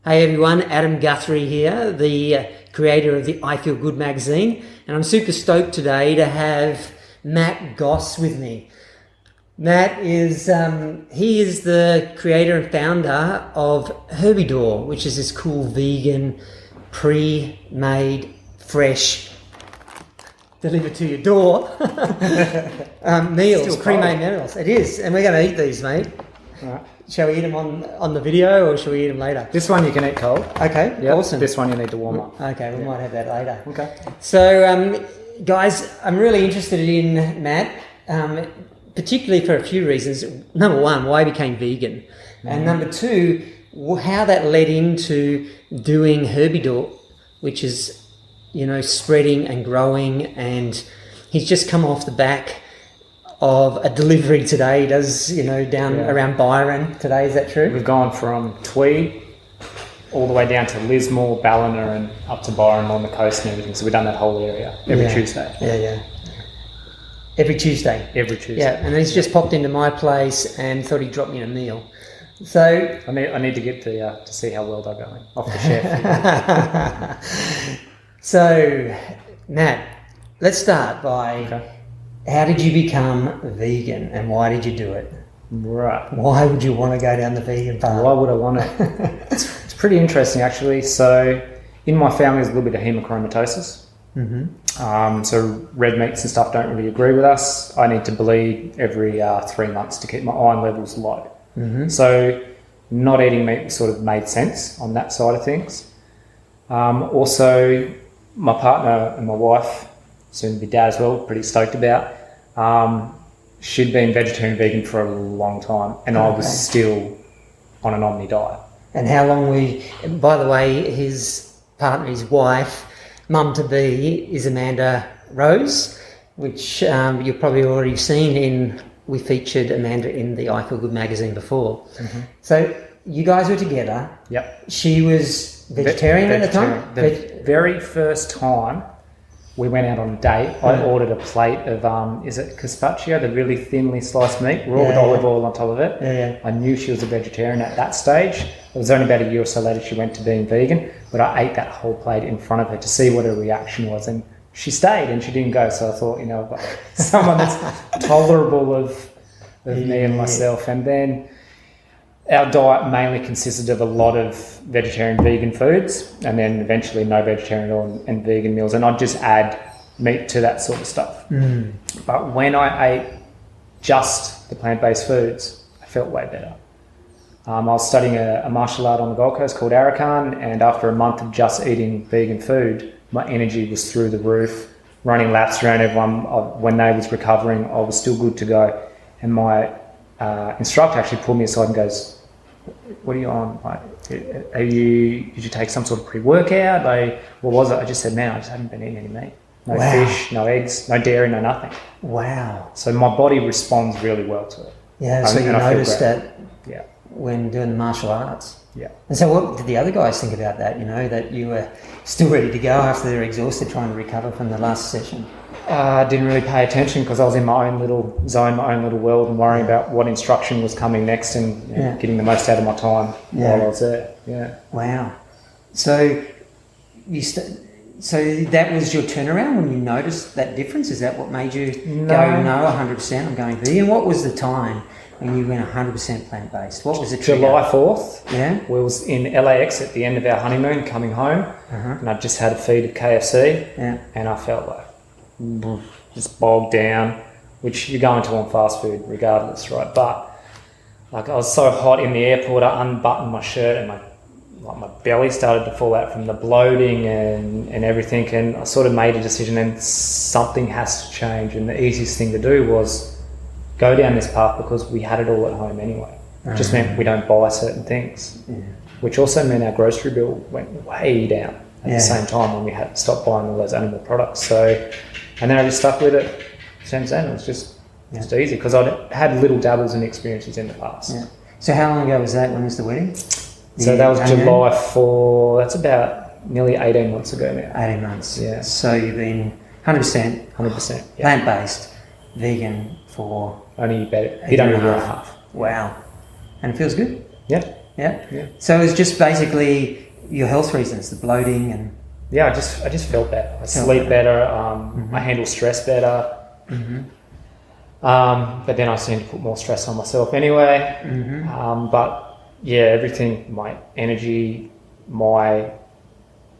Hey everyone, Adam Guthrie here, the creator of the I Feel Good magazine, and I'm super stoked today to have Matt Goss with me. Matt is he is the creator and founder of Herbidoor, which is this cool vegan, pre-made, fresh, delivered to your door meals, pre-made meals. It is, and we're going to eat these, mate. All right. Shall we eat them on the video or shall we eat them later? This one you can eat cold. Okay, yep. Awesome. This one you need to warm up. Okay, we might have that later. Okay. So, guys, I'm really interested in Matt, particularly for a few reasons. Number one, why he became vegan. And number two, how that led into doing Herbidoor, which is, spreading and growing. And he's just come off the back of a delivery today. He does, around Byron today. Is that true? We've gone from Tweed all the way down to Lismore, Ballina and up to Byron on the coast and everything. So we've done that whole area every Tuesday. Yeah. Every Tuesday? Every Tuesday. Yeah, and he's just popped into my place and thought he'd drop me a meal. So I need to get to see how well they're going off the chef. So, Matt, let's start by how did you become vegan and why did you do it? Right. Why would you want to go down the vegan path? Why would I want it? It's pretty interesting actually. So in my family there's a little bit of hemochromatosis. Mm-hmm. So red meats and stuff don't really agree with us. I need to bleed every 3 months to keep my iron levels low. Mm-hmm. So not eating meat sort of made sense on that side of things. Also, my partner and my wife, soon to be dad as well, pretty stoked about. She'd been vegetarian vegan for a long time, and I was still on an omni diet. And how long by the way, his partner, his wife, mum-to-be, is Amanda Rose, which you've probably already seen we featured Amanda in the I Feel Good magazine before. Mm-hmm. So you guys were together. Yep. She was vegetarian at the time? The very first time we went out on a date, I ordered a plate of, is it carpaccio, the really thinly sliced meat, raw with olive oil on top of it. Yeah. I knew she was a vegetarian at that stage. It was only about a year or so later she went to being vegan, but I ate that whole plate in front of her to see what her reaction was. And she stayed and she didn't go. So I thought, I've got someone that's tolerable of me and myself. And then our diet mainly consisted of a lot of vegetarian vegan foods and then eventually no vegetarian and vegan meals, and I'd just add meat to that sort of stuff. But when I ate just the plant-based foods, I felt way better. I was studying a martial art on the Gold Coast called Arakan, and after a month of just eating vegan food, my energy was through the roof, running laps around everyone. When they was recovering, I was still good to go. And my instructor actually pulled me aside and goes, "What are you on? Did you take some sort of pre-workout? What was it?" I just said, "Man, I just haven't been eating any meat. No fish, no eggs, no dairy, no nothing." Wow. So my body responds really well to it. Yeah, so you noticed that Yeah. when doing the martial arts. Yeah. And so what did the other guys think about that, that you were still ready to go after they're exhausted trying to recover from the last session? I didn't really pay attention because I was in my own little zone, my own little world, and worrying about what instruction was coming next and getting the most out of my time while I was there. Yeah. Wow. So so that was your turnaround when you noticed that difference? Is that what made you go, no, 100%, I'm going vegan? What was the time when you went 100% plant-based? What was the trigger? July 4th. Yeah. We was in LAX at the end of our honeymoon coming home, and I just had a feed of KFC, and I felt like just bogged down, which you're going to on fast food regardless, right? But I was so hot in the airport, I unbuttoned my shirt and my belly started to fall out from the bloating and everything, and I sort of made a decision, and something has to change, and the easiest thing to do was go down this path because we had it all at home anyway. It just meant we don't buy certain things, which also meant our grocery bill went way down at the same time when we had to stop buying all those animal products. So, and then I just stuck with it since then. It was just easy because I'd had little dabbles and experiences in the past. Yeah. So how long ago was that? When was the wedding? So that was July 4, that's about nearly 18 months ago now. 18 months. Yeah. So you've been 100% plant-based, vegan for only about a year and a half. Wow. And it feels good? Yeah. Yeah. Yeah. So it's just basically your health reasons, the bloating and... Yeah, I just felt better. I sleep better. I handle stress better. But then I seem to put more stress on myself anyway. But yeah, everything, my energy, my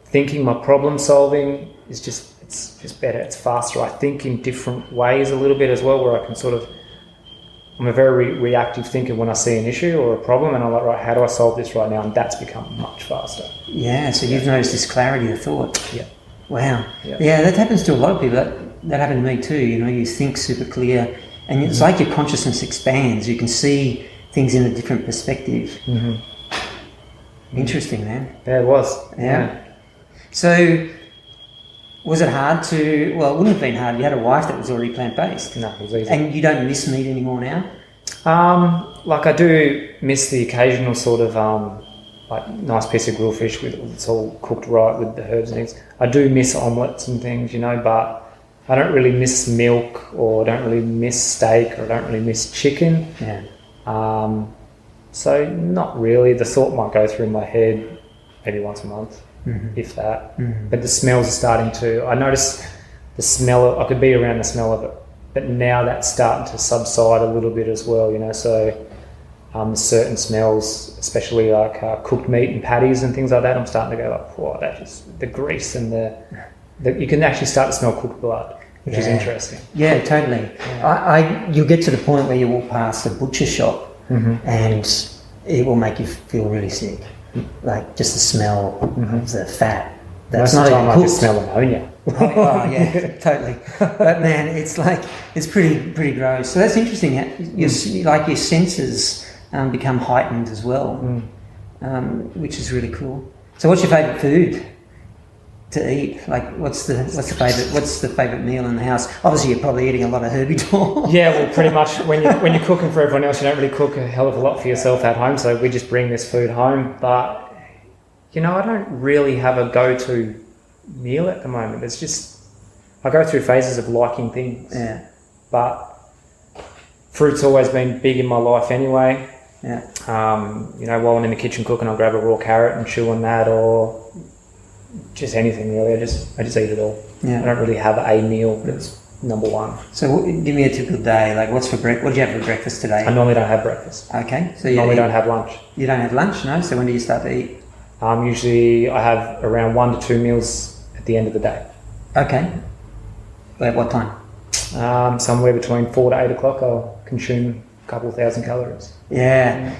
thinking, my problem solving is it's just better. It's faster. I think in different ways a little bit as well, where I can sort of, I'm a very reactive thinker when I see an issue or a problem, and I'm like, right, how do I solve this right now? And that's become much faster. Yeah, so you've noticed this clarity of thought. Yeah. Wow. Yeah. That happens to a lot of people. That happened to me too. You know, you think super clear, and it's like your consciousness expands. You can see things in a different perspective. Interesting, man. Yeah, it was. Yeah. So, was it hard to... Well, it wouldn't have been hard. You had a wife that was already plant-based. No, it was easy. And you don't miss meat anymore now? Like I do miss the occasional sort of like nice piece of grilled fish with it's all cooked right with the herbs and things. I do miss omelettes and things, you know, but I don't really miss milk, or don't really miss steak, or don't really miss chicken. Yeah. So not really. The thought might go through my head maybe once a month, if that. But the smells are starting to... I notice the smell. I could be around the smell of it, but now that's starting to subside a little bit as well, you know. So certain smells, especially like cooked meat and patties and things like that, I'm starting to go like, wow, that just the grease and the you can actually start to smell cooked blood, which is interesting. Yeah, totally. Yeah. You'll get to the point where you walk past a butcher shop and it will make you feel really sick. Like just the smell of the fat. That's Most not of the time even I cooked. just smell ammonia. Oh yeah, totally. But man, it's pretty gross. So that's interesting. Your senses become heightened as well, which is really cool. So what's your favourite food to eat? Like what's the favourite meal in the house? Obviously you're probably eating a lot of Herbidoor. Yeah, well, pretty much when you're cooking for everyone else, you don't really cook a hell of a lot for yourself at home. So we just bring this food home. But you know, I don't really have a go-to meal at the moment. It's just I go through phases of liking things. Yeah. But fruit's always been big in my life anyway. Yeah. You know, while I'm in the kitchen cooking, I'll grab a raw carrot and chew on that, or just anything really. I just eat it all. Yeah. I don't really have a meal that's number one. So give me a typical day. Like what did you have for breakfast today? I normally don't have breakfast. Okay. So I normally don't have lunch. You don't have lunch, no? So when do you start to eat? Usually I have around 1 to 2 meals at the end of the day. Okay. At what time? Somewhere between 4 to 8 o'clock I'll consume a couple of thousand calories. Yeah.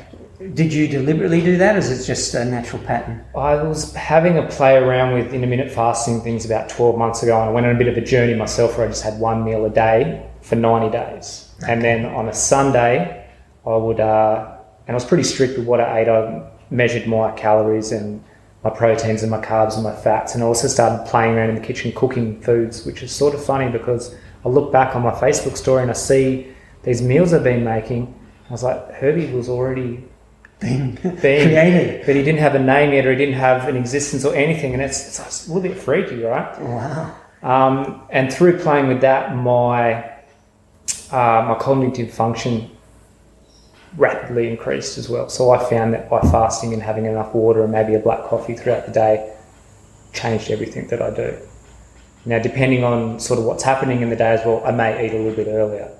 Did you deliberately do that, or is it just a natural pattern? I was having a play around with intermittent fasting things about 12 months ago, and I went on a bit of a journey myself where I just had one meal a day for 90 days. Okay. And then on a Sunday, I would, and I was pretty strict with what I ate. I measured my calories and my proteins and my carbs and my fats, and I also started playing around in the kitchen cooking foods, which is sort of funny because I look back on my Facebook story and I see these meals I've been making. I was like, Herbie was already being created, but he didn't have a name yet, or he didn't have an existence or anything, and it's a little bit freaky, right? Wow. And through playing with that, my cognitive function rapidly increased as well. So I found that by fasting and having enough water and maybe a black coffee throughout the day changed everything that I do. Now, depending on sort of what's happening in the day as well, I may eat a little bit earlier.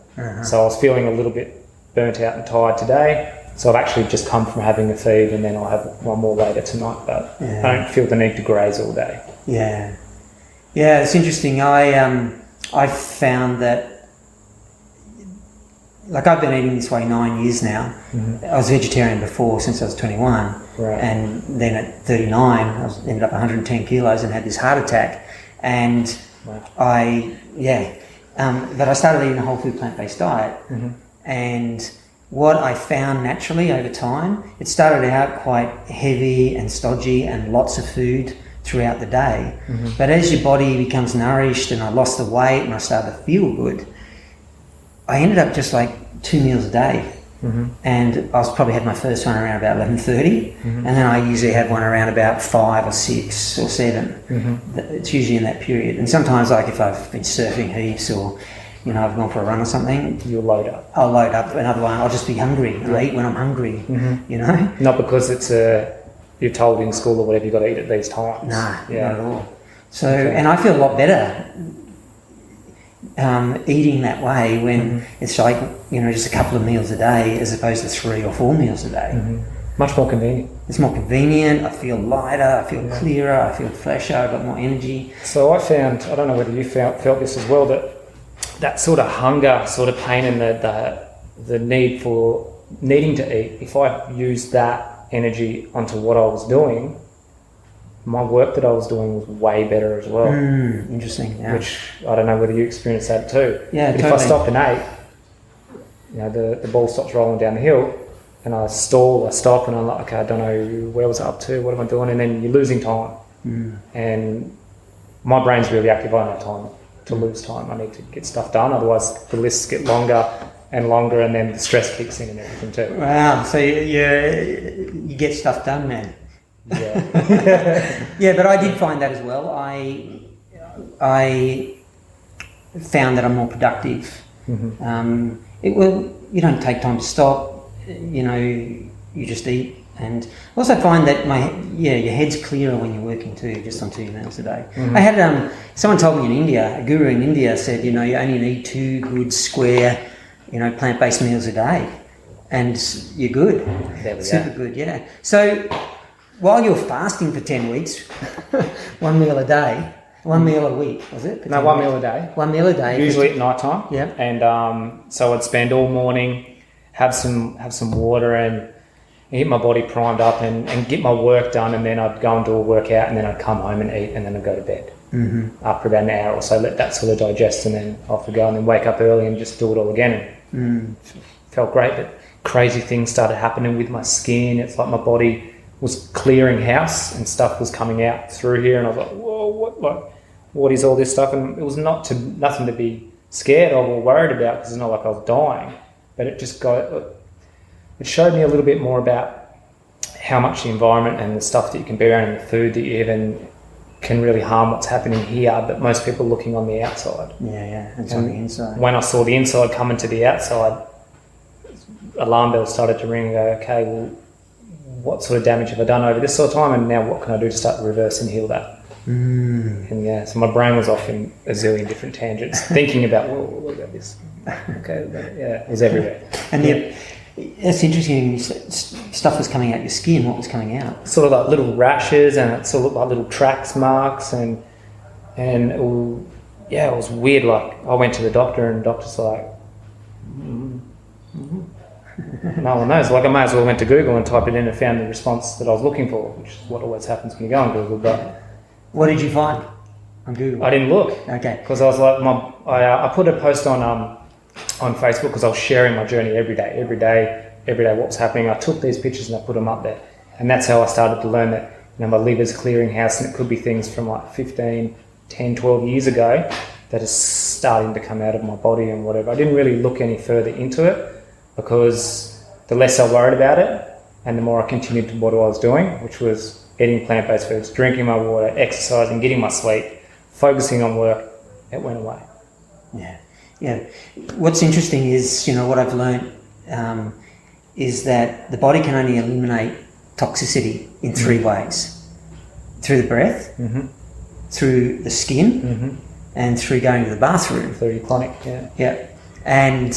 So I was feeling a little bit burnt out and tired today. So I've actually just come from having a feed, and then I'll have one more later tonight, but I don't feel the need to graze all day. Yeah. Yeah, it's interesting. I found that, like, I've been eating this way 9 years now. I was vegetarian before, since I was 21. Right. And then at 39, ended up 110 kilos and had this heart attack. And wow. But I started eating a whole food plant-based diet. And what I found naturally over time, it started out quite heavy and stodgy and lots of food throughout the day. But as your body becomes nourished, and I lost the weight and I started to feel good, I ended up just like 2 meals a day. And I probably had my first one around about 11:30, and then I usually have one around about 5 or 6 or 7. It's usually in that period. And sometimes, like if I've been surfing heaps or you know, I've gone for a run or something, You'll load up. I'll load up another one. I'll just be hungry. I'll eat when I'm hungry, you know? Not because you're told in school or whatever, you've got to eat at these times. No, not at all. So, and I feel a lot better eating that way when it's like, you know, just a couple of meals a day as opposed to 3 or 4 meals a day. Much more convenient. It's more convenient. I feel lighter. I feel clearer. I feel fresher. I've got more energy. So I found, I don't know whether you felt this as well, that sort of hunger, sort of pain, and the need for needing to eat. If I used that energy onto what I was doing, my work that I was doing was way better as well. Interesting. Yeah. Which I don't know whether you experienced that too. Yeah, but totally. if I stopped and ate, you know, the ball stops rolling down the hill, and I stop, and I'm like, okay, I don't know, where was I up to? What am I doing? And then you're losing time. And my brain's really active. I don't have time to lose time. I need to get stuff done. Otherwise, the lists get longer and longer, and then the stress kicks in and everything too. Wow. So you get stuff done, man. Yeah. Yeah, but I did find that as well. I found that I'm more productive. You don't take time to stop. You know, you just eat. And I also find that your head's clearer when you're working too, just on 2 meals a day. I had someone told me in India, a guru in India said, you know, you only need 2 good square, you know, plant-based meals a day, and you're good. There we Super go. good, yeah. So while you're fasting for 10 weeks, 1 meal a day, 1 meal a week, was it? No, 1 meal a day. 1 meal a day. Usually at night time. Yeah. And so I'd spend all morning, have some water, and get my body primed up and get my work done, and then I'd go and do a workout, and then I'd come home and eat, and then I'd go to bed. After about an hour or so, let that sort of digest, and then off we go, and then wake up early and just do it all again. And felt great, but crazy things started happening with my skin. It's like my body was clearing house and stuff was coming out through here, and I was like, whoa, what is all this stuff? And it was nothing to be scared of or worried about, because it's not like I was dying, but it showed me a little bit more about how much the environment and the stuff that you can be around and the food that you even can really harm what's happening here, but most people are looking on the outside. Yeah, it's on the inside. When I saw the inside coming to the outside, alarm bells started to ring and go, okay, well, what sort of damage have I done over this sort of time, and now what can I do to start to reverse and heal that? And yeah, so my brain was off in a zillion different tangents, thinking about, well, what about this? Okay, yeah, it was everywhere. And it's interesting, stuff was coming out your skin. What was coming out? Sort of like little rashes, and it sort of like little tracks marks, and it was weird. Like I went to the doctor, and the doctor's like, no one knows. Like I may as well went to Google and typed it in and found the response that I was looking for, which is what always happens when you go on Google. But what did you find on Google? I didn't look. Okay. Because I was like, I put a post on Facebook, because I was sharing my journey every day what was happening. I took these pictures and I put them up there, and that's how I started to learn that, you know, my liver's clearing house, and it could be things from like 15, 10, 12 years ago that is starting to come out of my body and whatever. I didn't really look any further into it, because the less I worried about it and the more I continued to what I was doing, which was eating plant-based foods, drinking my water, exercising, getting my sleep, focusing on work, it went away. Yeah. What's interesting is, you know, what I've learned is that the body can only eliminate toxicity in 3 ways: through the breath, through the skin, and through going to the bathroom. Through your chronic, yeah. And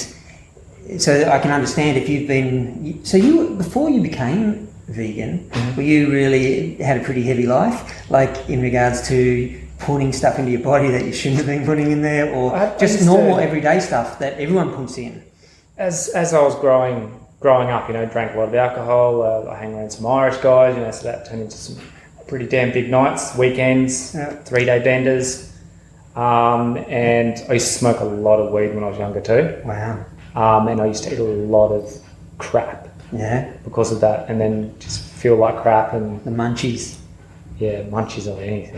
so I can understand if you've been... So before you became vegan, were you really had a pretty heavy life, like in regards to putting stuff into your body that you shouldn't have been putting in there, or just normal everyday stuff that everyone puts in? As I was growing up, you know, drank a lot of alcohol. I hang around some Irish guys, you know, so that turned into some pretty damn big nights, weekends, 3-day benders. And I used to smoke a lot of weed when I was younger too. Wow. And I used to eat a lot of crap. Yeah. Because of that, and then just feel like crap, and the munchies. Yeah, munchies of anything.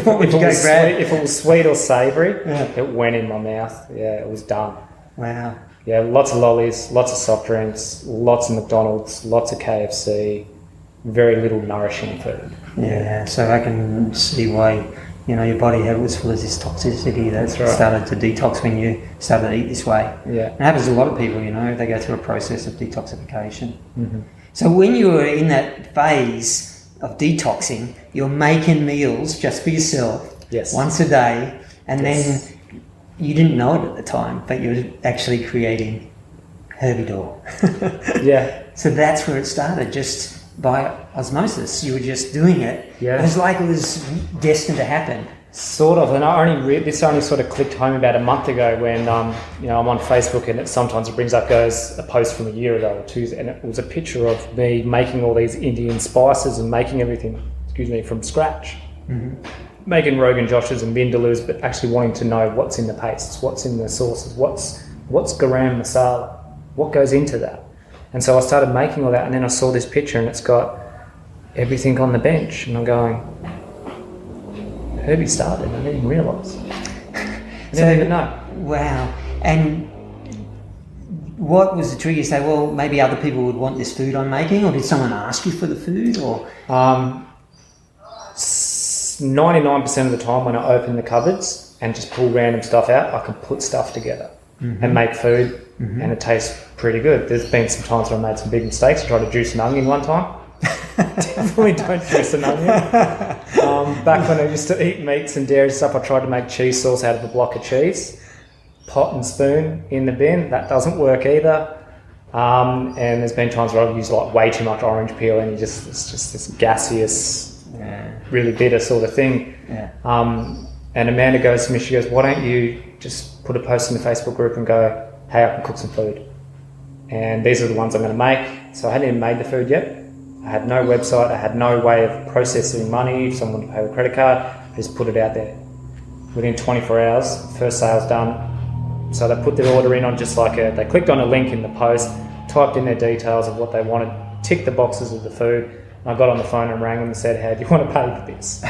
What would you go grab? If it was sweet or savoury, it went in my mouth. Yeah, it was done. Wow. Yeah, lots of lollies, lots of soft drinks, lots of McDonald's, lots of KFC, very little nourishing food. Yeah, so I can see why, your body was full of this toxicity that That's right. started to detox when you started to eat this way. Yeah. It happens to a lot of people, they go through a process of detoxification. Mm-hmm. So when you were in that phase of detoxing, you're making meals just for yourself, Yes. once a day, and Yes. then you didn't know it at the time, but you were actually creating Herbidoor. Yeah. So that's where it started, just by osmosis. You were just doing it. Yeah. It was like it was destined to happen. Sort of, and this only sort of clicked home about a month ago when I'm on Facebook, and sometimes it brings up a post from a year ago or two, and it was a picture of me making all these Indian spices and making everything, from scratch, making Rogan Joshes and Vindaloo, but actually wanting to know what's in the pastes, what's in the sauces, what's garam masala, what goes into that. And so I started making all that, and then I saw this picture, and it's got everything on the bench, and I'm going, Herbie started, I didn't even realise. I didn't even know. Wow. And what was the trigger? You say, well, maybe other people would want this food I'm making, or did someone ask you for the food? Or 99% of the time when I open the cupboards and just pull random stuff out, I can put stuff together and make food, and it tastes pretty good. There's been some times where I made some big mistakes. I tried to juice an onion one time. Definitely don't juice an onion. Back when I used to eat meats and dairy stuff, I tried to make cheese sauce out of a block of cheese. Pot and spoon in the bin, that doesn't work either. And there's been times where I've used way too much orange peel, and it's just this gaseous, really bitter sort of thing. Yeah. And Amanda goes to me, she goes, why don't you just put a post in the Facebook group and go, hey, I can cook some food. And these are the ones I'm going to make. So I hadn't even made the food yet. I had no website. I had no way of processing money. If someone wanted to pay with a credit card, I just put it out there. Within 24 hours, first sale's done. So they put their order in on they clicked on a link in the post, typed in their details of what they wanted, ticked the boxes of the food. I got on the phone and rang them and said, how do you want to pay for this?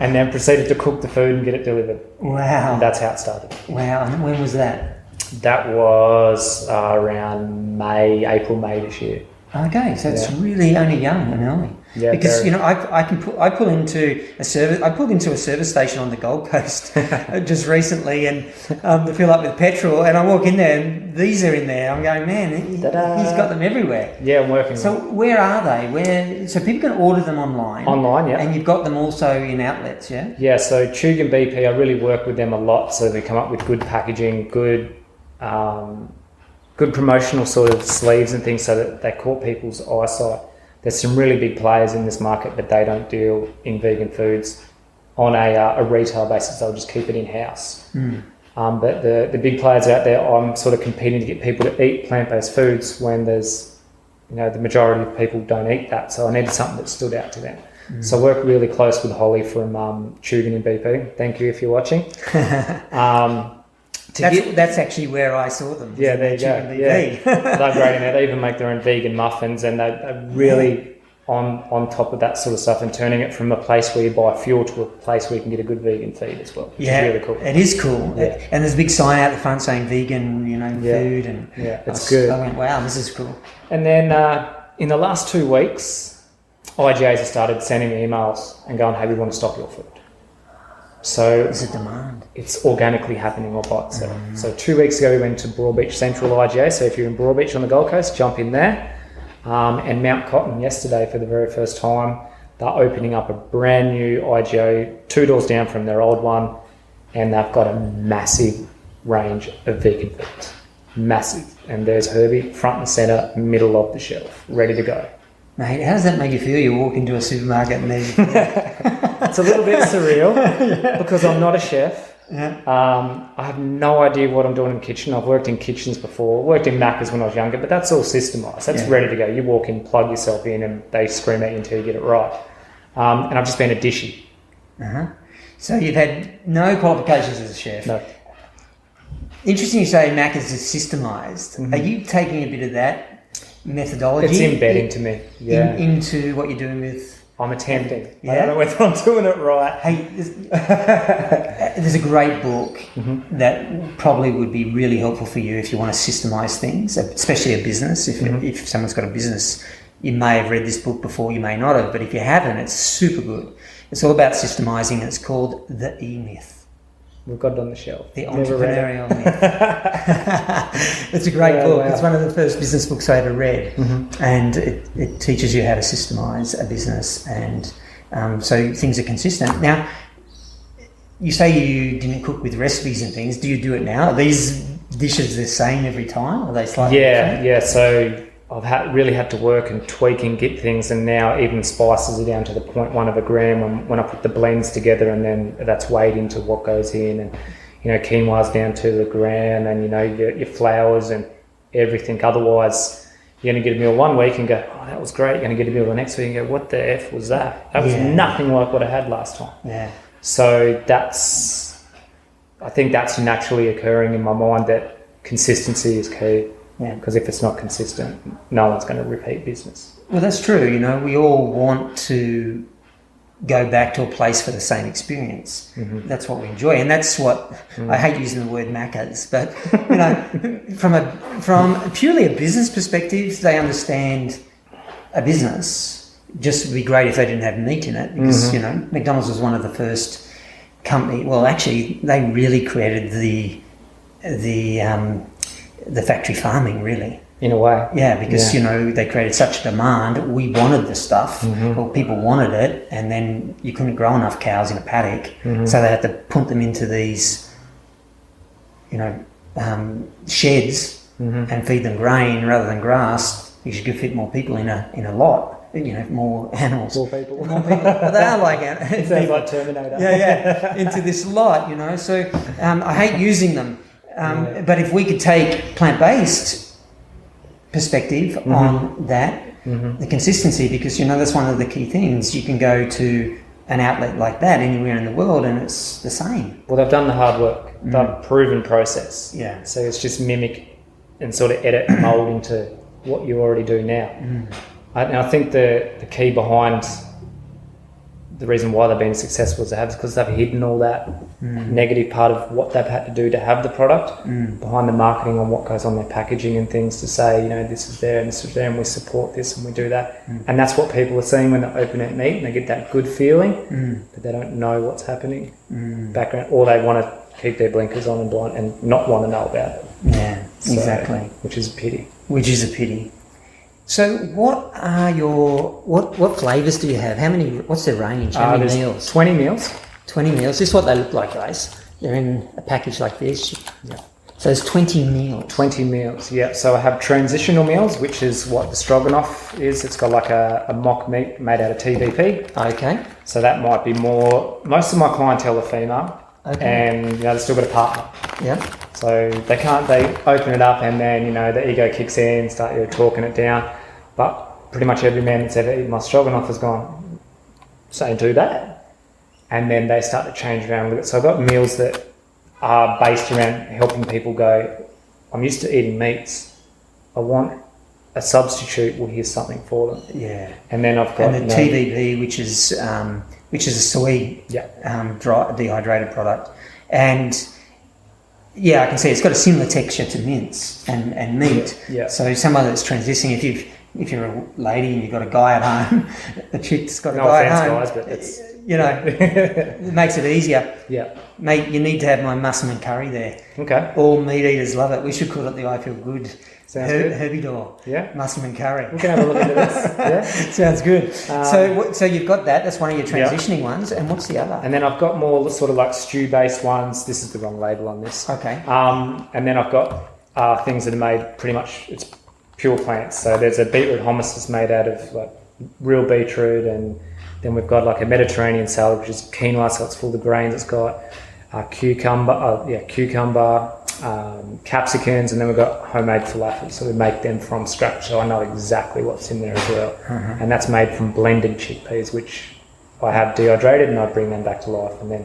And then proceeded to cook the food and get it delivered. Wow. And that's how it started. Wow. And when was that? That was around April, May this year. Okay, so it's really only young and early. Yeah, because I pull into a service station on the Gold Coast just recently, and to fill up with petrol, and I walk in there and these are in there. I'm going, man, he's got them everywhere. Yeah, I'm working. So where are they? So people can order them online. Online, yeah. And you've got them also in outlets, yeah. Yeah, so Chug and BP, I really work with them a lot, so they come up with good packaging, good promotional sort of sleeves and things, so that they caught people's eyesight. There's some really big players in this market, but they don't deal in vegan foods on a retail basis. They'll just keep it in-house. But the big players out there, I'm sort of competing to get people to eat plant-based foods when there's, the majority of people don't eat that. So I needed something that stood out to them. So I work really close with Holly from Chug and BP. Thank you if you're watching. That's actually where I saw them. Yeah, there you go. Yeah. They're great in it. They even make their own vegan muffins, and they're really on top of that sort of stuff, and turning it from a place where you buy fuel to a place where you can get a good vegan feed as well, which is really cool. It is cool. Yeah. And there's a big sign out the front saying vegan, food. And it's good. I went, wow, this is cool. And then in the last 2 weeks, IGAs have started sending me emails and going, hey, we want to stock your food. So there's a demand. It's organically happening all by itself. So 2 weeks ago, we went to Broadbeach Central IGA. So if you're in Broadbeach on the Gold Coast, jump in there. And Mount Cotton yesterday for the very first time. They're opening up a brand new IGA 2 doors down from their old one. And they've got a massive range of vegan foods. Massive. And there's Herbie, front and centre, middle of the shelf, ready to go. Mate, how does that make you feel? You walk into a supermarket and there's... It's a little bit surreal because I'm not a chef. Yeah. I have no idea what I'm doing in the kitchen. I've worked in kitchens before, worked in Macca's when I was younger, but that's all systemised. That's ready to go. You walk in, plug yourself in, and they scream at you until you get it right. And I've just been a dishy. So you've had no qualifications as a chef. No. Interesting you say Macca's is systemised. Are you taking a bit of that methodology? It's embedding to me. Yeah. Into what you're doing with... I'm attempting. Yeah. I don't know whether I'm doing it right. Hey, there's a great book that probably would be really helpful for you if you want to systemise things, especially a business. If someone's got a business, you may have read this book before, you may not have, but if you haven't, it's super good. It's all about systemizing. It's called The E-Myth. We've got it on the shelf. The Entrepreneurial Myth. It's a great book. Wow. It's one of the first business books I ever read. And it teaches you how to systemize a business, and so things are consistent. Now, you say you didn't cook with recipes and things. Do you do it now? Are these dishes the same every time? Are they slightly different? Yeah. So I've really had to work and tweak and get things, and now even spices are down to the 0.1 of a gram when I put the blends together, and then that's weighed into what goes in, and quinoa's down to the gram, and your flours and everything. Otherwise, you're going to get a meal one week and go, oh, that was great. You're going to get a meal the next week and go, what the F was that? That was nothing like what I had last time. Yeah. So I think that's naturally occurring in my mind, that consistency is key. Yeah. Because if it's not consistent, no one's going to repeat business. Well, that's true. We all want to go back to a place for the same experience. That's what we enjoy, and that's what I hate using the word macas, but from purely a business perspective, they understand a business. Just would be great if they didn't have meat in it, because McDonald's was one of the first company. Well, actually, they really created the factory farming, really. In a way. Yeah, because, they created such a demand. We wanted the stuff, or people wanted it, and then you couldn't grow enough cows in a paddock, so they had to put them into these, sheds and feed them grain rather than grass, because you could fit more people in a lot. More animals. More people. But they are like animals. It sounds like Terminator. Yeah, into this lot, So I hate using them. But if we could take plant-based perspective on that, the consistency, because that's one of the key things. You can go to an outlet like that anywhere in the world and it's the same. Well, they've done the hard work. They've done a proven process. Yeah. So it's just mimic and sort of edit and mould into what you already do now. I think the key behind the reason why they've been successful is because they've hidden all that negative part of what they've had to do to have the product behind the marketing on what goes on their packaging and things, to say, this is there and this is there and we support this and we do that. And that's what people are seeing when they open it and eat, and they get that good feeling, but they don't know what's happening background, or they want to keep their blinkers on and not want to know about it. Yeah, exactly. Which is a pity. So what are what flavours do you have? What's the range? How many meals? 20 meals. 20 meals. This is what they look like, guys. They're in a package like this. Yeah. So there's 20 meals. 20 meals, yeah. So I have transitional meals, which is what the stroganoff is. It's got like a mock meat made out of TVP. Okay. So that might be more, most of my clientele are female. Okay. And, they've still got a partner. Yeah. So they open it up and then, the ego kicks in, start talking it down. But pretty much every man that's ever eaten my stroganoff has gone, so do that. And then they start to change around with it. So I've got meals that are based around helping people go, I'm used to eating meats. I want a substitute. Well, here's something for them. Yeah. And then I've got... And the TVP, which is a soy dry, dehydrated product. And... yeah, I can see it's got a similar texture to mince and meat. Yeah. So someone that's transitioning, if you're a lady and you've got a guy at home, the chick's got a guy at home. Guys, but it's it makes it easier. Yeah. Mate, you need to have my mussum curry there. Okay. All meat eaters love it. We should call it the I Feel Good. Sounds good. Herbidoor. Yeah. Mussum curry. We can have a look into this. Yeah. Sounds good. So you've got that. That's one of your transitioning ones. And what's the other? And then I've got more sort of like stew-based ones. This is the wrong label on this. Okay. And then I've got things that are made pretty much, it's pure plants. So there's a beetroot hummus that's made out of like real beetroot, and then we've got like a Mediterranean salad, which is quinoa, so it's full of grains. It's got cucumber, capsicums, and then we've got homemade falafel. So we make them from scratch, so I know exactly what's in there as well. And that's made from blended chickpeas, which I have dehydrated, and I bring them back to life, and then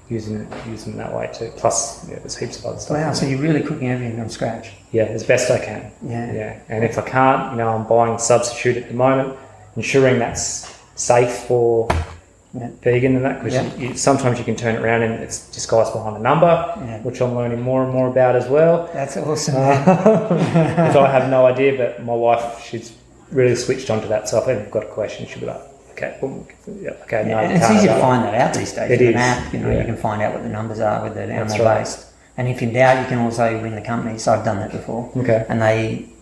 use them that way too. Plus, there's heaps of other stuff. Wow, so you're really cooking everything from scratch? Yeah, as best I can. Yeah. And if I can't, I'm buying a substitute at the moment, ensuring that's safe for vegan and that, because sometimes you can turn it around and it's disguised behind a number, which I'm learning more and more about as well. That's awesome. Because I have no idea, but my wife, she's really switched onto that. So if I've got a question, she'll be like, okay, boom, yeah, okay, no. And it's easy to find that out these days. It with is. an app, you know, you can find out what the numbers are with the animal waste. And if in doubt, you can also ring the company. So I've done that before. Okay. And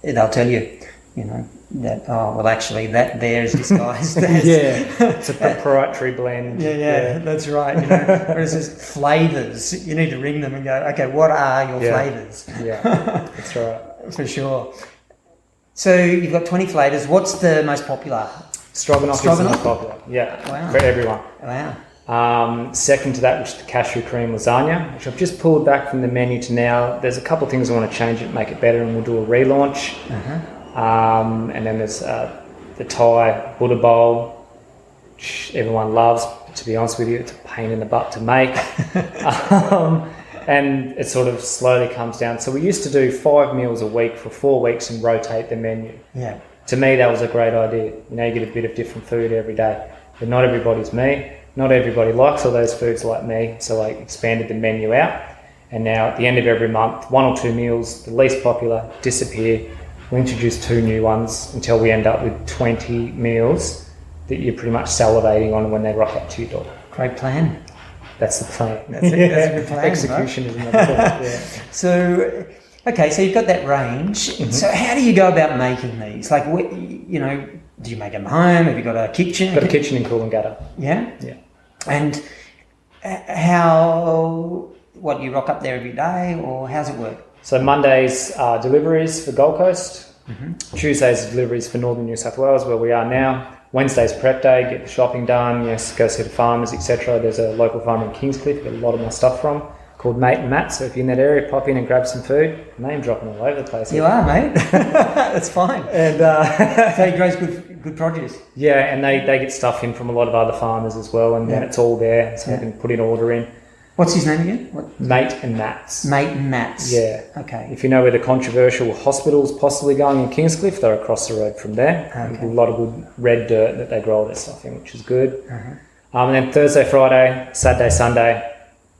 they'll tell you, you know, that, oh, well, actually, that there is disguised as... it's a proprietary blend. Yeah, that's right. You know, whereas there's flavours, you need to ring them and go, okay, what are your flavours? Yeah, that's right. For sure. So you've got 20 flavours. What's the most popular? Stroganoff is the most popular. Yeah, for everyone. Wow. Second to that, which is the cashew cream lasagna, which I've just pulled back from the menu to now. There's a couple of things I want to change it, make it better, and we'll do a relaunch. And then there's the Thai Buddha bowl, which everyone loves. But to be honest with you, it's a pain in the butt to make. And it sort of slowly comes down. So we used to do 5 meals a week for 4 weeks and rotate the menu. Yeah. To me, that was a great idea. You know, you get a bit of different food every day. But not everybody's me. Not everybody likes all those foods like me. So I expanded the menu out. And now at the end of every month, 1 or 2 meals, the least popular, disappear. We introduce 2 new ones until we end up with 20 meals that you're pretty much salivating on when they rock up to your door. Great plan. That's the plan. That's a good plan. Execution is another thing. Yeah. So, okay, so you've got that range. So how do you go about making these? Like, you know, do you make them home? Have you got a kitchen? Got a kitchen in Coolangatta. Yeah? Yeah. And what, you rock up there every day, or how's it work? So Mondays are deliveries for Gold Coast. Tuesdays are deliveries for Northern New South Wales, where we are now. Wednesday's prep day, get the shopping done, yes, go see the farmers, etc. There's a local farmer in Kingscliff, get a lot of my stuff from, called Mate and Matt. So if you're in that area, pop in and grab some food. Name dropping all over the place. You are, mate. That's fine. And so he grows good produce. Yeah, and they get stuff in from a lot of other farmers as well, and then it's all there, so you can put an order in. What's his name again? Mate and Matt's. Mate and Matt's. Yeah. Okay. If you know where the controversial hospital's possibly going in Kingscliff, they're across the road from there. Okay. A lot of good red dirt that they grow all their stuff in, which is good. And then Thursday, Friday, Saturday, Sunday,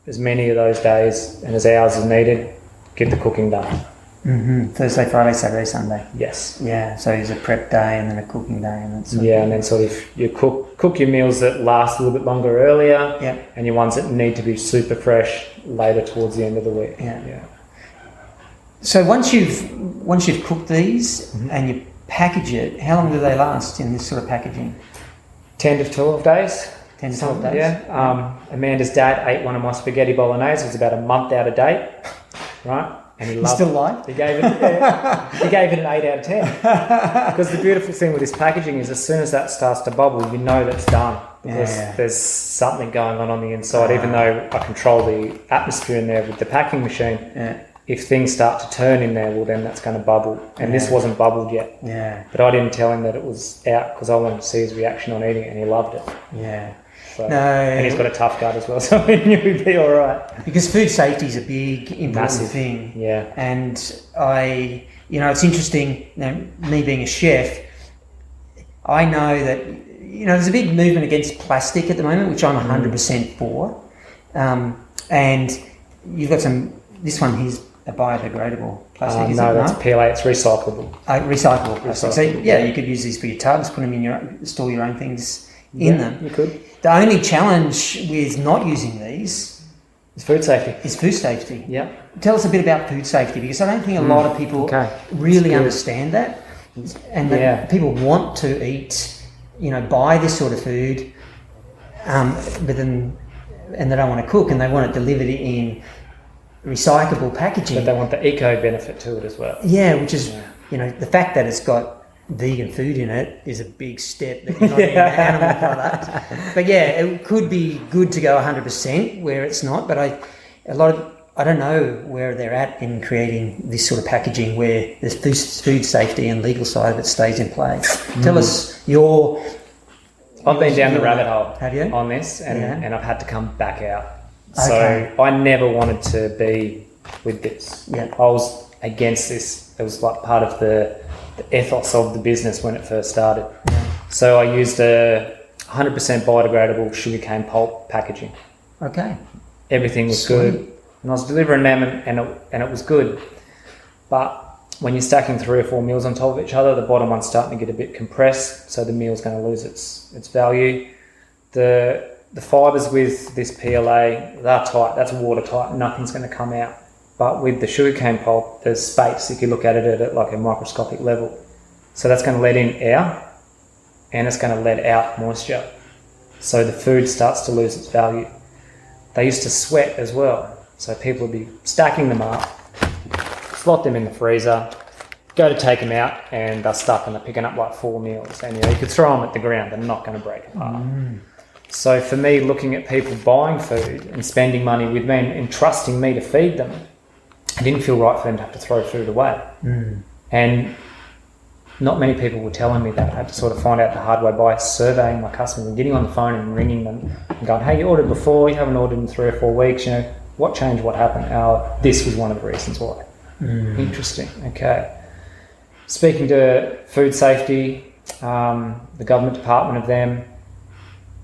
as many of those days and as hours as needed, get the cooking done. Thursday, Friday, Saturday, Sunday. Yes. Yeah. So there's a prep day and then a cooking day, and that's and then sort of you cook your meals that last a little bit longer earlier, and your ones that need to be super fresh later towards the end of the week. Yeah. So once you've cooked these and you package it, how long do they last in this sort of packaging? 10 to 12 days. 10 to 12 days. Yeah. Amanda's dad ate one of my spaghetti bolognese. It was about a month out of date, right? And he loved still alive? He gave it an 8 out of 10. Because the beautiful thing with this packaging is as soon as that starts to bubble, you know that's done. Because there's something going on the inside. Even though I control the atmosphere in there with the packing machine, if things start to turn in there, well, then that's going to bubble. And this wasn't bubbled yet. Yeah. But I didn't tell him that it was out because I wanted to see his reaction on eating it, and he loved it. Yeah. So, and he's got a tough gut as well, so I knew he'd be all right. Because food safety is a big, important Massive thing. Yeah. And it's interesting, me being a chef, I know that, there's a big movement against plastic at the moment, which I'm 100% for. And you've got this one here's a biodegradable plastic, no, that's PLA, it's recyclable. Recyclable plastic. So, you could use these for your tubs, put them in store your own things in them. You could. The only challenge with not using these is food safety. Yeah. Tell us a bit about food safety, because I don't think a lot of people really understand that. And that people want to eat, buy this sort of food, but then, and they don't want to cook, and they want it delivered in recyclable packaging. But they want the eco benefit to it as well. Yeah, which is, the fact that it's got vegan food in it is a big step that you're not eating an animal product. But it could be good to go 100% where it's not, but I don't know where they're at in creating this sort of packaging where the food safety and legal side of it stays in play. Tell us I've been down the rabbit hole on this, and I've had to come back out. So I never wanted to be with this. I was against this. It was like part of the ethos of the business when it first started. So I used a 100% biodegradable sugarcane pulp packaging. Everything was good, and I was delivering them, and it was good. But when you're stacking 3 or 4 meals on top of each other, the bottom one's starting to get a bit compressed, so the meal's going to lose its value. The fibres with this PLA, they're tight, that's watertight, nothing's going to come out. But with the sugarcane pulp, there's space if you look at it at like a microscopic level. So that's going to let in air and it's going to let out moisture. So the food starts to lose its value. They used to sweat as well. So people would be stacking them up, slot them in the freezer, go to take them out, and they're stuck and they're picking up like 4 meals. And you could throw them at the ground, they're not going to break apart. So for me, looking at people buying food and spending money with me and entrusting me to feed them, it didn't feel right for them to have to throw food away. And not many people were telling me that. I had to sort of find out the hard way by surveying my customers and getting on the phone and ringing them and going, hey, you ordered before, you haven't ordered in 3 or 4 weeks, what changed, what happened? This was one of the reasons why. Interesting, okay. Speaking to food safety, the government department of them,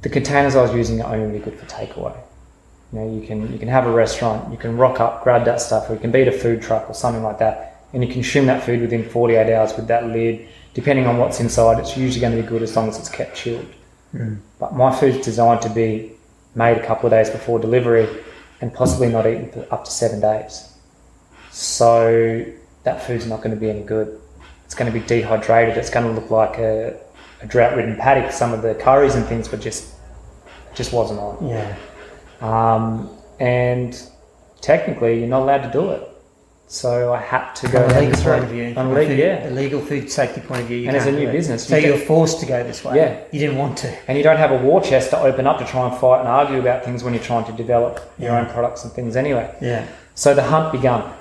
the containers I was using are only really good for takeaway. You can have a restaurant, you can rock up, grab that stuff, or you can beat a food truck or something like that, and you consume that food within 48 hours with that lid. Depending on what's inside, it's usually going to be good as long as it's kept chilled. But my food's designed to be made a couple of days before delivery and possibly not eaten for up to 7 days. So that food's not going to be any good. It's going to be dehydrated. It's going to look like a drought-ridden paddock. Some of the curries and things were just wasn't on. And technically, you're not allowed to do it. So I had to go from a legal point of view. A legal food safety point of view. And it's a new business. So you're forced to go this way. Yeah. You didn't want to. And you don't have a war chest to open up to try and fight and argue about things when you're trying to develop your own products and things anyway. Yeah. So the hunt began.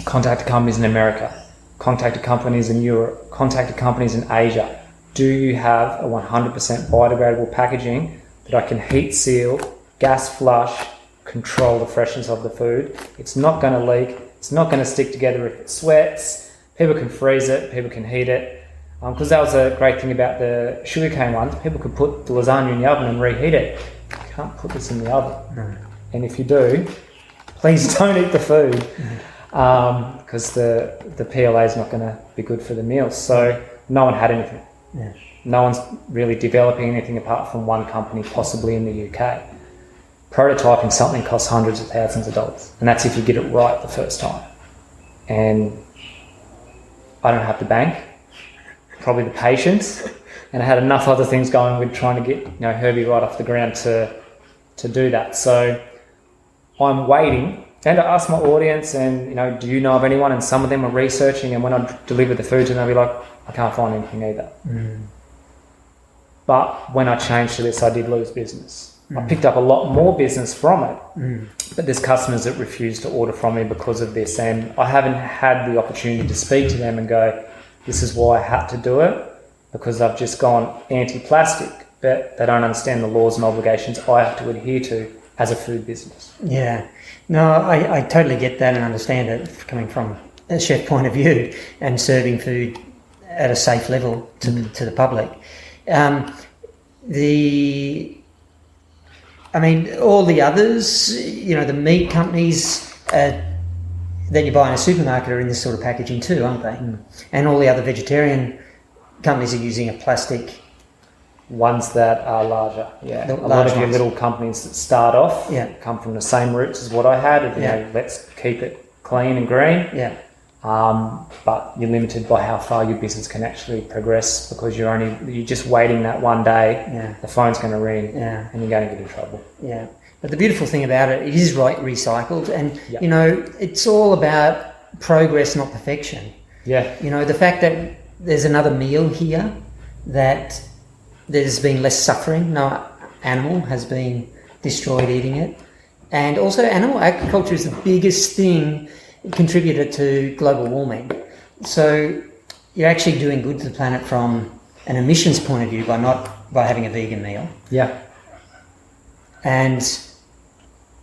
Contacted companies in America, contacted companies in Europe, contacted companies in Asia. Do you have a 100% biodegradable packaging that I can heat seal, gas flush, control the freshness of the food? It's not going to leak. It's not going to stick together if it sweats. People can freeze it. People can heat it. Because that was a great thing about the sugarcane ones. People could put the lasagna in the oven and reheat it. You can't put this in the oven. And if you do, please don't eat the food. Because the PLA is not going to be good for the meals. So no one had anything. No one's really developing anything apart from one company, possibly in the UK. Prototyping something costs hundreds of thousands of dollars, and that's if you get it right the first time. And I don't have the bank, probably the patience, and I had enough other things going with trying to get Herbie right off the ground to do that. So I'm waiting. And I asked my audience, and do you know of anyone? And some of them are researching, and when I deliver the food to them, they'll be like, I can't find anything either. But when I changed to this, I did lose business. I picked up a lot more business from it, but there's customers that refuse to order from me because of this, and I haven't had the opportunity to speak to them and go, this is why I had to do it, because I've just gone anti-plastic, but they don't understand the laws and obligations I have to adhere to as a food business. Yeah. No, I totally get that and understand it coming from a chef point of view and serving food at a safe level to the public. All the others, the meat companies that you buy in a supermarket are in this sort of packaging too, aren't they? And all the other vegetarian companies are using a plastic. Ones that are larger, a lot of your little companies that start off come from the same roots as what I had. Let's keep it clean and green. But you're limited by how far your business can actually progress because you're just waiting that one day. The phone's going to ring, and you're going to get in trouble. But the beautiful thing about it is recycled, and it's all about progress, not perfection. The fact that there's another meal here, that there's been less suffering, no animal has been destroyed eating it, and also animal agriculture is the biggest thing contributor to global warming. So you're actually doing good to the planet from an emissions point of view by having a vegan meal. And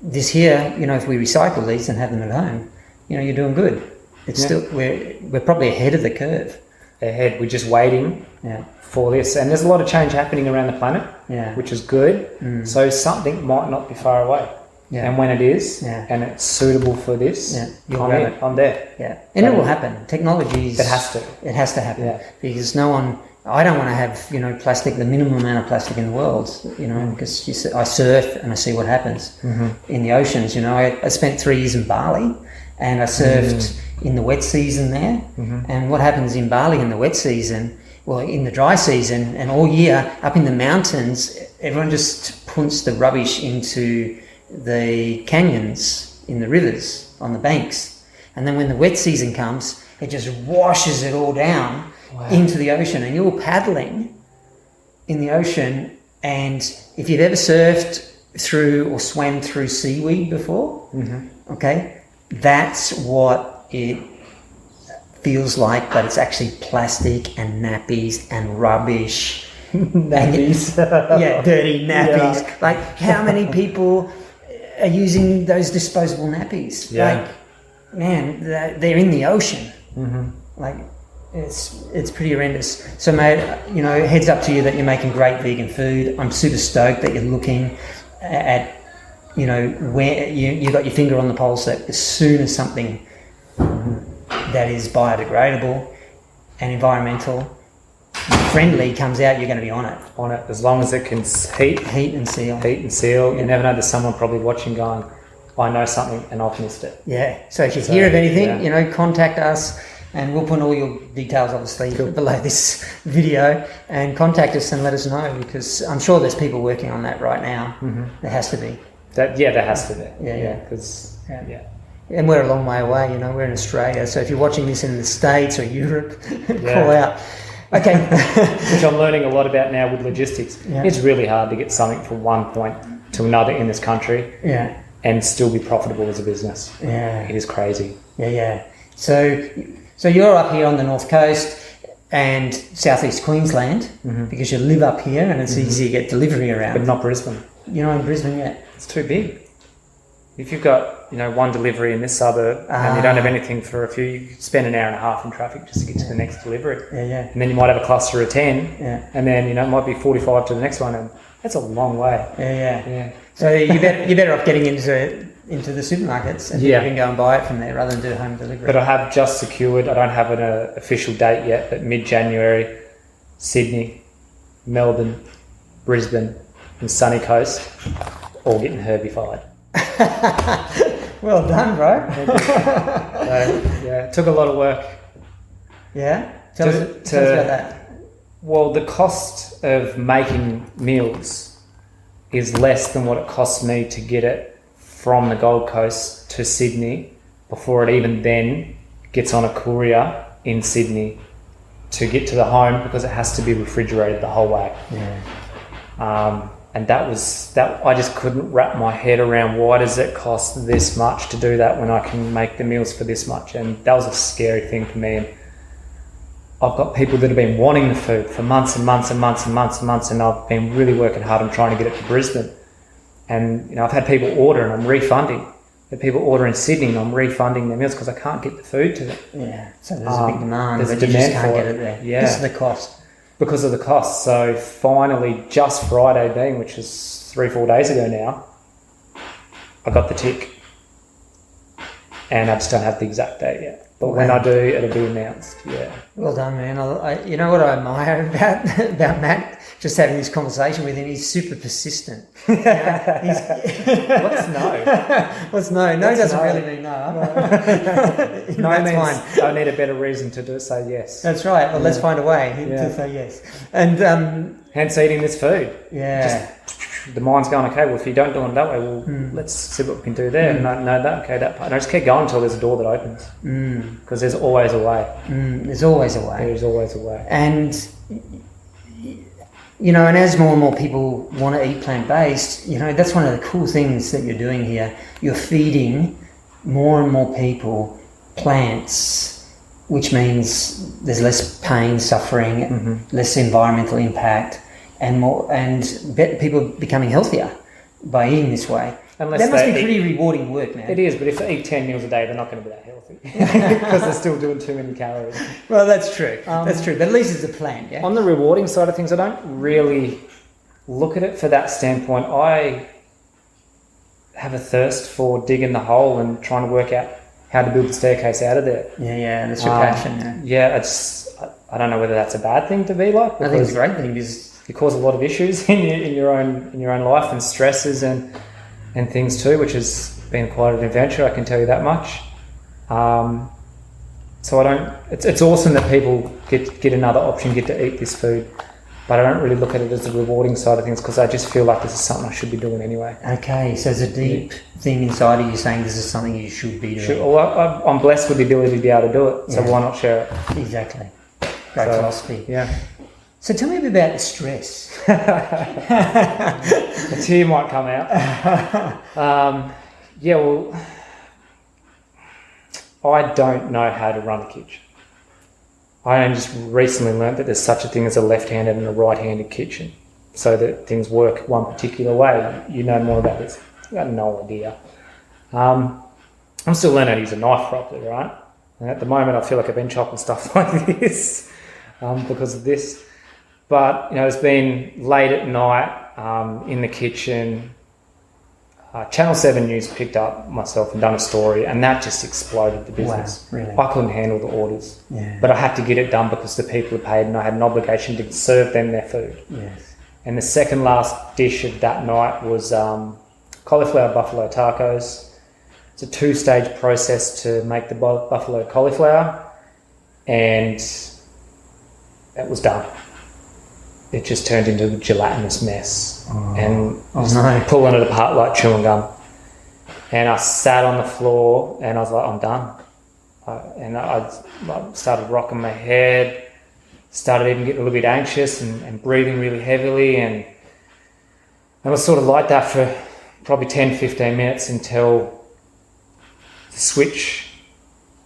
this here, if we recycle these and have them at home, you're doing good. It's still we're probably ahead of the curve. We're just waiting for this, and there's a lot of change happening around the planet, which is good. So something might not be far away. Yeah. And when it is, Yeah. and it's suitable for this, You'll grab it. I'm there. Yeah, and it will happen. Technology It has to. It has to happen. Yeah. Because I don't want to have, plastic, the minimum amount of plastic in the world, because I surf and I see what happens in the oceans. I spent 3 years in Bali and I surfed in the wet season there. And what happens in Bali in the wet season, well, in the dry season and all year up in the mountains, everyone just puts the rubbish into the canyons, in the rivers, on the banks. And then when the wet season comes, it just washes it all down into the ocean. And you're paddling in the ocean. And if you've ever surfed through or swam through seaweed before, okay, that's what it feels like, but it's actually plastic and nappies and rubbish. Nappies. Dirty nappies. Yeah. Like, how many people are using those disposable nappies? Yeah. Like, man, they're in the ocean. Like, it's pretty horrendous. So, mate, heads up to you that you're making great vegan food. I'm super stoked that you're looking at, where you got your finger on the pulse, that as soon as something that is biodegradable and environmental friendly comes out, you're going to be on it. On it, as long as it can heat and seal. You never know, there's someone probably watching going, I know something and I've missed it. Yeah. So if you hear of anything, contact us, and we'll put all your details obviously below this video, and contact us and let us know, because I'm sure there's people working on that right now. There has to be. There has to be. Yeah. And we're a long way away, we're in Australia. So if you're watching this in the States or Europe, call out. Okay. Which I'm learning a lot about now with logistics. Yeah. It's really hard to get something from one point to another in this country and still be profitable as a business. Yeah. It is crazy. Yeah. So you're up here on the North Coast and southeast Queensland, because you live up here and it's easy to get delivery around. But not Brisbane. You're not in Brisbane yet? It's too big. If you've got, one delivery in this suburb and you don't have anything for a few, you spend an hour and a half in traffic just to get to the next delivery. Yeah. And then you might have a cluster of 10 and then, it might be 45 to the next one, and that's a long way. Yeah. So you're better off getting into the supermarkets and you can go and buy it from there rather than do home delivery. But I have just secured, I don't have an official date yet, but mid-January, Sydney, Melbourne, Brisbane and Sunny Coast, all getting herbified. Well done, bro. It took a lot of work. Yeah? Tell us about that. Well, the cost of making meals is less than what it costs me to get it from the Gold Coast to Sydney before it even then gets on a courier in Sydney to get to the home, because it has to be refrigerated the whole way. And that I just couldn't wrap my head around, why does it cost this much to do that when I can make the meals for this much? And that was a scary thing for me. And I've got people that have been wanting the food for months and months and months and months and months, and I've been really working hard on trying to get it to Brisbane. And I've had people order and I'm refunding. The people order in Sydney and I'm refunding their meals because I can't get the food to them. Yeah, so there's a big demand, there's a but you demand just can't for get it. it there. Yeah. This is the cost. Because of the cost. So finally, just Friday being, which is 3-4 days ago now, I got the tick. And I just don't have the exact date yet. But when I do, it'll be announced. Yeah. Well done, man. You know what I admire about Matt? Just having this conversation with him, he's super persistent. What's no? What's no? No doesn't really mean no. No means fine. I need a better reason to say yes. That's right. Well, let's find a way to say yes. And hence eating this food. Yeah. Just, the mind's going, okay, well, if you don't do it that way, well, let's see what we can do there. And no, that, okay, that part. And I just keep going until there's a door that opens. Because there's always a way. There's always a way. There's always a way. And, and as more and more people want to eat plant-based, that's one of the cool things that you're doing here. You're feeding more and more people plants, which means there's less pain, suffering, less environmental impact, and people becoming healthier by eating this way. That must be pretty rewarding work, man. It is, but if they eat 10 meals a day, they're not going to be that healthy because they're still doing too many calories. Well, that's true. That's true. But at least it's a plan, yeah? On the rewarding side of things, I don't really look at it for that standpoint. have a thirst for digging the hole and trying to work out how to build the staircase out of there. Yeah, that's your passion. Yeah, I don't know whether that's a bad thing to be like. I think it's a great thing because you cause a lot of issues in your own life and stresses and things too, which has been quite an adventure. I can tell you that much. So it's awesome that people get another option, get to eat this food, but I don't really look at it as the rewarding side of things because I just feel like this is something I should be doing anyway. Okay, so there's a deep thing inside of you saying this is something you should be doing. Well, I'm blessed with the ability to be able to do it, so why not share it? Exactly. Great philosophy. Yeah. So tell me a bit about the stress. A tear might come out. I don't know how to run a kitchen. I only just recently learnt that there's such a thing as a left-handed and a right-handed kitchen, so that things work one particular way. You know more about this. I've got no idea. I'm still learning how to use a knife properly, right? And at the moment, I feel like I've been chopping stuff like this because of this. But, it's been late at night in the kitchen. Channel 7 News picked up myself and done a story, and that just exploded the business. Wow, really? I couldn't handle the orders. Yeah. But I had to get it done because the people had paid and I had an obligation to serve them their food. Yes. And the second last dish of that night was cauliflower buffalo tacos. It's a 2-stage process to make the buffalo cauliflower, and it was done. It just turned into a gelatinous mess and pulling it apart like chewing gum. And I sat on the floor and I was like, I'm done. I started rocking my head, started even getting a little bit anxious and breathing really heavily. And I was sort of like that for probably 10, 15 minutes until the switch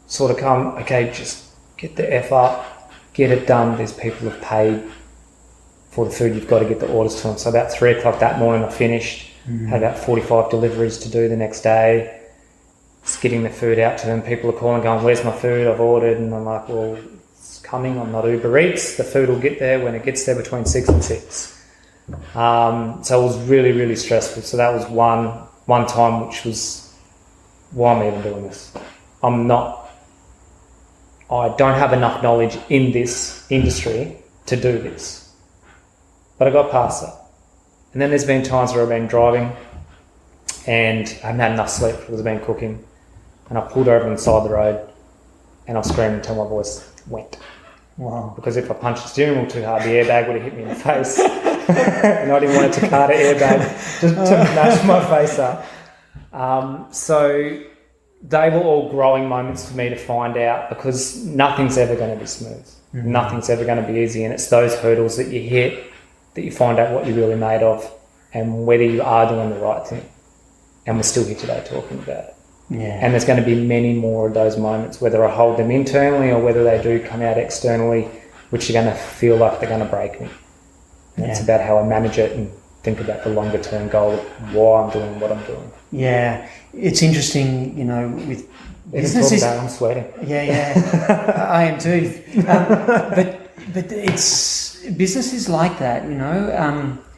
sort of come, okay, just get the F up, get it done. These people have paid for the food, you've got to get the orders to them. So about 3 o'clock that morning I finished, had about 45 deliveries to do the next day. Just getting the food out to them. People are calling going, where's my food? I've ordered. And I'm like, well, it's coming. I'm not Uber Eats. The food will get there when it gets there between 6 and 6. So it was really, really stressful. So that was one time, which was, why am I even doing this? I don't have enough knowledge in this industry to do this. But I got past that. And then there's been times where I've been driving and I haven't had enough sleep because I've been cooking, and I pulled over on the side of the road and I screamed until my voice went. Wow. Because if I punched the steering wheel too hard, the airbag would have hit me in the face. And I didn't want a Takata airbag to match my face up. So they were all growing moments for me to find out, because nothing's ever going to be smooth. Mm-hmm. Nothing's ever going to be easy. And it's those hurdles that you hit that you find out what you're really made of and whether you are doing the right thing. And we're still here today talking about it. Yeah. And there's going to be many more of those moments, whether I hold them internally or whether they do come out externally, which are going to feel like they're going to break me. And it's about how I manage it and think about the longer term goal of why I'm doing what I'm doing. Yeah. It's interesting, with businesses. I'm sweating. Yeah. I am too. But it's businesses like that,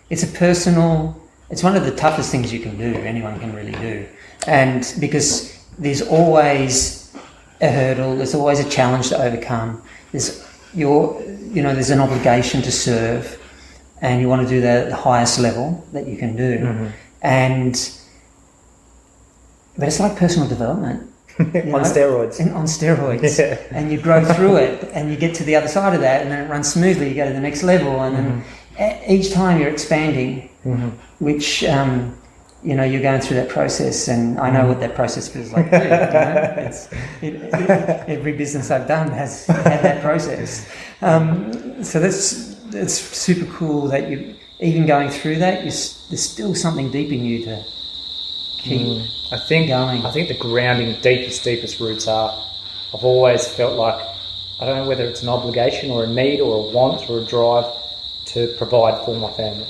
it's a personal, it's one of the toughest things you can do, anyone can really do. And because there's always a hurdle, there's always a challenge to overcome. There's an obligation to serve, and you want to do that at the highest level that you can do. Mm-hmm. But it's like personal development. On steroids. On steroids. Yeah. And you grow through it, and you get to the other side of that, and then it runs smoothly. You go to the next level, and then each time you're expanding, which, you're going through that process, and I know what that process feels like too. Every business I've done has had that process. So it's super cool that you, even going through that, there's still something deep in you to keep going. I think the grounding, deepest roots are, I've always felt like, I don't know whether it's an obligation or a need or a want or a drive to provide for my family.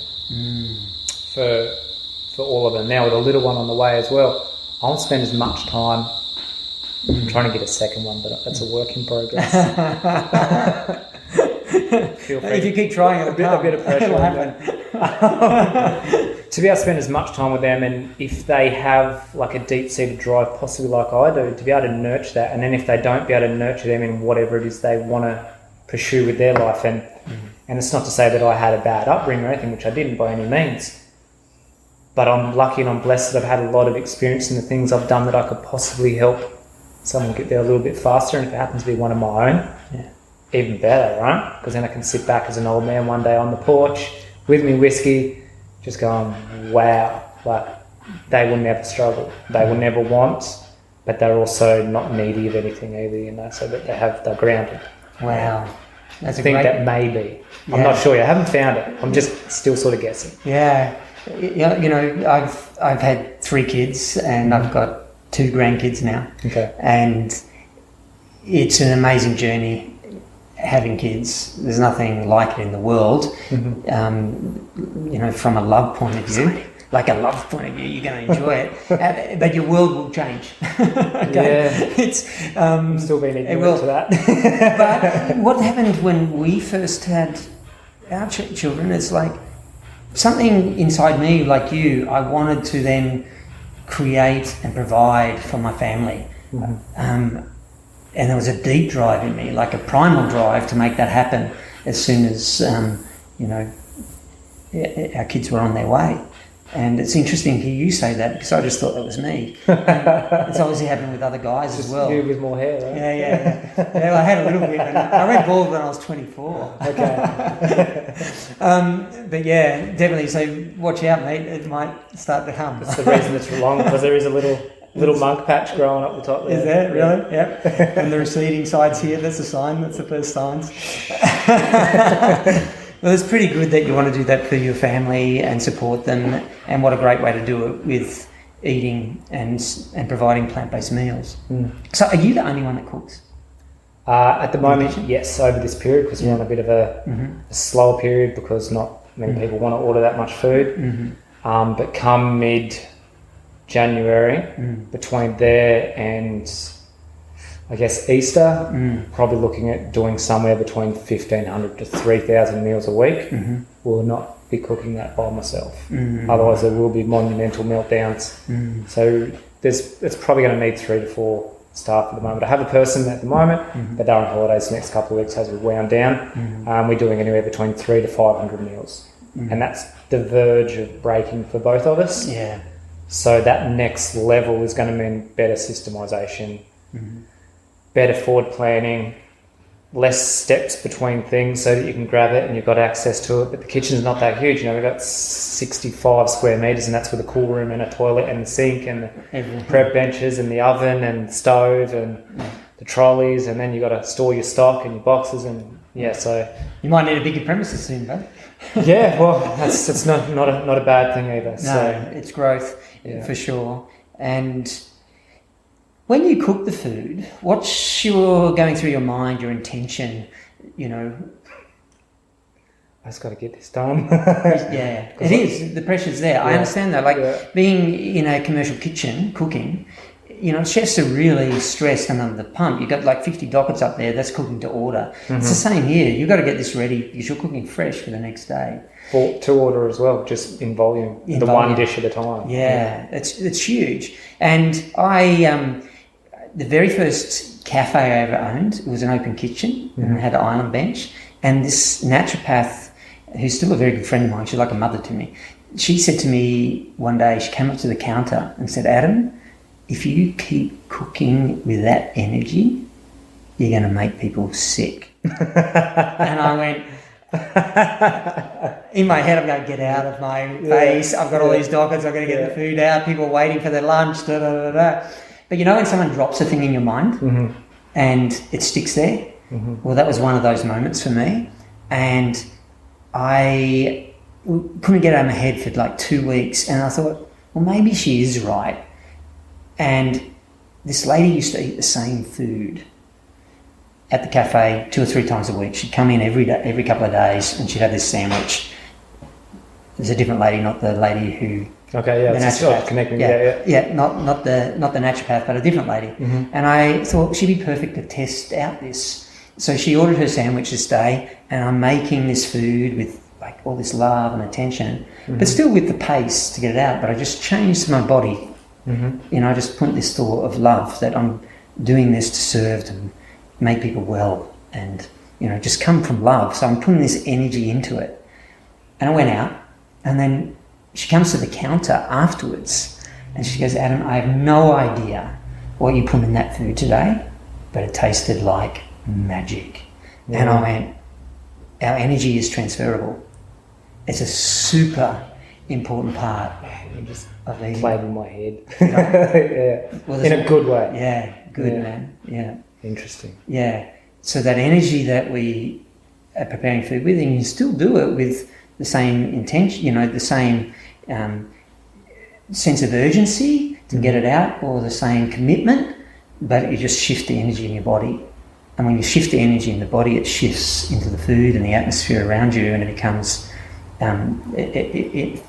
For all of them. Now with a little one on the way as well, I won't spend as much time trying to get a second one, but that's a work in progress. Feel free. If you keep trying, a bit of pressure it'll happen. to be able to spend as much time with them, and if they have like a deep-seated drive, possibly like I do, to be able to nurture that, and then if they don't, be able to nurture them in whatever it is they want to pursue with their life. And it's not to say that I had a bad upbringing or anything, which I didn't by any means, but I'm lucky and I'm blessed that I've had a lot of experience in the things I've done that I could possibly help someone get there a little bit faster. And if it happens to be one of my own, even better, right? Because then I can sit back as an old man one day on the porch with me whiskey, just going, wow, like they will never struggle, they will never want, but they're also not needy of anything either, you know, so that they're grounded. Wow. That's I think that may be. I'm not sure yet. I haven't found it. I'm just still sort of guessing. Yeah. You know, I've had 3 kids and I've got 2 grandkids now. Okay. And it's an amazing journey having kids. There's nothing like it in the world. You know, from a love point of view. Like a love point of view, you're going to enjoy it, but your world will change. Okay? Yeah, I'm still being ignorant to that. But what happened when we first had our children? It's like something inside me, like you. I wanted to then create and provide for my family, and there was a deep drive in me, like a primal drive, to make that happen as soon as you know, our kids were on their way. And it's interesting to hear you say that, because I just thought that was me. It's obviously happened with other guys as well. You with more hair, right? Yeah. Well, I had a little bit. I went bald when I was 24. Okay. But yeah, definitely. So watch out, mate. It might start to come. That's the reason it's long, because there is a little monk patch growing up the top there. Is there? Really? Yep. And the receding sides here, that's a sign. That's the first signs. Well, it's pretty good that you want to do that for your family and support them, and what a great way to do it with eating and providing plant-based meals. So are you the only one that cooks? At the moment, yes, over this period, because we're on a bit of a slower period, because not many people want to order that much food. But come mid-January, between there and I guess Easter, probably looking at doing somewhere between 1,500 to 3,000 meals a week. Will not be cooking that by myself. Otherwise, there will be monumental meltdowns. So it's probably going to need 3 to 4 staff at the moment. I have a person at the moment, but they're on holidays the next couple of weeks as we wound down. We're doing anywhere between 300 to 500 meals, and that's the verge of breaking for both of us. Yeah. So that next level is going to mean better systemization. Better forward planning, less steps between things so that you can grab it and you've got access to it. But the kitchen's not that huge. You know, we've got 65 square metres, and that's with a cool room and a toilet and the sink and the prep benches and the oven and the stove and the trolleys, and then you've got to store your stock and your boxes, and so you might need a bigger premises soon, bud. Yeah, well, that's not a bad thing either. No, So it's growth for sure. And when you cook the food, what's going through your mind, your intention, you know? I just got to get this done. Yeah, it is. The pressure's there. I understand that. Like being in a commercial kitchen, cooking, you know, chefs are really stressed and under the pump. You've got like 50 dockets up there, that's cooking to order. It's the same here. You've got to get this ready because you're cooking fresh for the next day. To order as well, just in volume, one dish at a time. Yeah, it's huge. And the very first cafe I ever owned, it was an open kitchen and it had an island bench. And this naturopath, who's still a very good friend of mine, she's like a mother to me, she said to me one day, she came up to the counter and said, "Adam, if you keep cooking with that energy, you're going to make people sick." And I went, in my head, I'm going to get out of my face. I've got all these dockets, I've got to get the food out, people are waiting for their lunch, But you know when someone drops a thing in your mind and it sticks there? Well, that was one of those moments for me. And I couldn't get out of my head for like 2 weeks. And I thought, well, maybe she is right. And this lady used to eat the same food at the cafe 2 or 3 times a week. She'd come in every couple of days and she'd have this sandwich. There's a different lady, not the lady who... Okay, yeah, it's just connecting. Yeah, not the naturopath, but a different lady. And I thought she'd be perfect to test out this. So she ordered her sandwich this day, and I'm making this food with like all this love and attention, but still with the pace to get it out. But I just changed my body. You know, I just put this thought of love, that I'm doing this to serve, to make people well, and, you know, just come from love. So I'm putting this energy into it. And I went out, and then she comes to the counter afterwards, and she goes, Adam, I have no idea what you put in that food today, but it tasted like magic. Yeah. And I went, our energy is transferable. It's a super important part of eating. Played in my head. You know? Yeah. Well, in a good way. Yeah, good, man. Yeah. Interesting. Yeah. So that energy that we are preparing food with, and you still do it with the same intention, you know, the same sense of urgency to get it out, or the same commitment, but you just shift the energy in your body. And when you shift the energy in the body, it shifts into the food and the atmosphere around you, and it becomes, it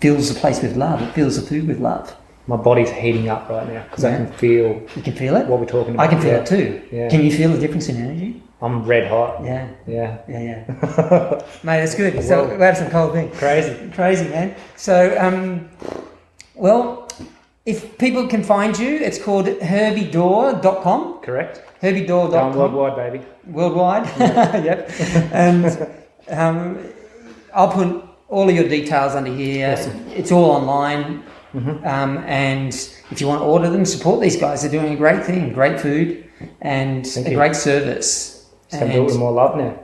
fills the place with love. It fills the food with love. My body's heating up right now because I can feel. You can feel it? What we're talking about. I can feel it too. Yeah. Can you feel the difference in energy? I'm red hot. Yeah. Yeah. Mate, it's good. So we have some cold things. Crazy, man. So, well, if people can find you, it's called herbidoor.com. Correct. Herbidoor.com. Going worldwide, baby. Worldwide? Yep. And I'll put all of your details under here. Awesome. It's all online. And if you want to order them, support these guys. They're doing a great thing, great food, and great service. Just have to do it with more love now.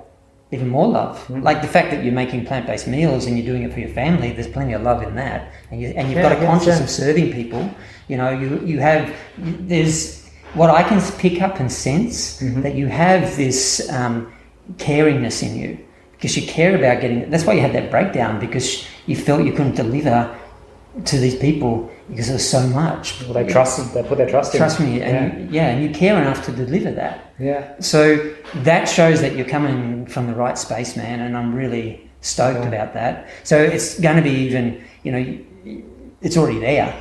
Even more love. Like the fact that you're making plant-based meals and you're doing it for your family, there's plenty of love in that. And you've got a conscience of serving people. You know, there's what I can pick up and sense, that you have this caringness in you, because you care about getting. That's why you had that breakdown, because you felt you couldn't deliver to these people because there was so much. Well, they put their trust in. Trust me, and you care enough to deliver that. Yeah. So that shows that you're coming from the right space, man, and I'm really stoked about that. So it's going to be even, you know, it's already there.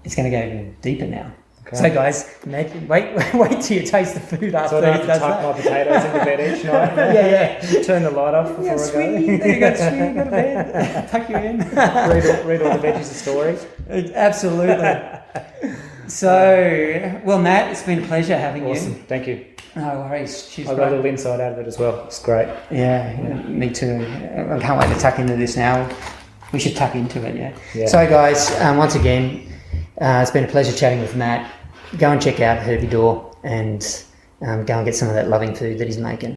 It's going to go even deeper now. Okay. So guys, wait till you taste the food after. So I don't have to tuck my potatoes into bed each night. Yeah. Turn the light off before I go. Sweetie, there you go, sweetie, go to bed. Tuck you in. read all the veggies and stories. Absolutely. So, well, Matt, it's been a pleasure having you. Awesome, thank you. No worries. Cheers, I got a little insight out of it as well. It's great. Yeah, me too. I can't wait to tuck into this now. We should tuck into it, yeah. So, guys, once again, it's been a pleasure chatting with Matt. Go and check out Herbidoor and go and get some of that loving food that he's making.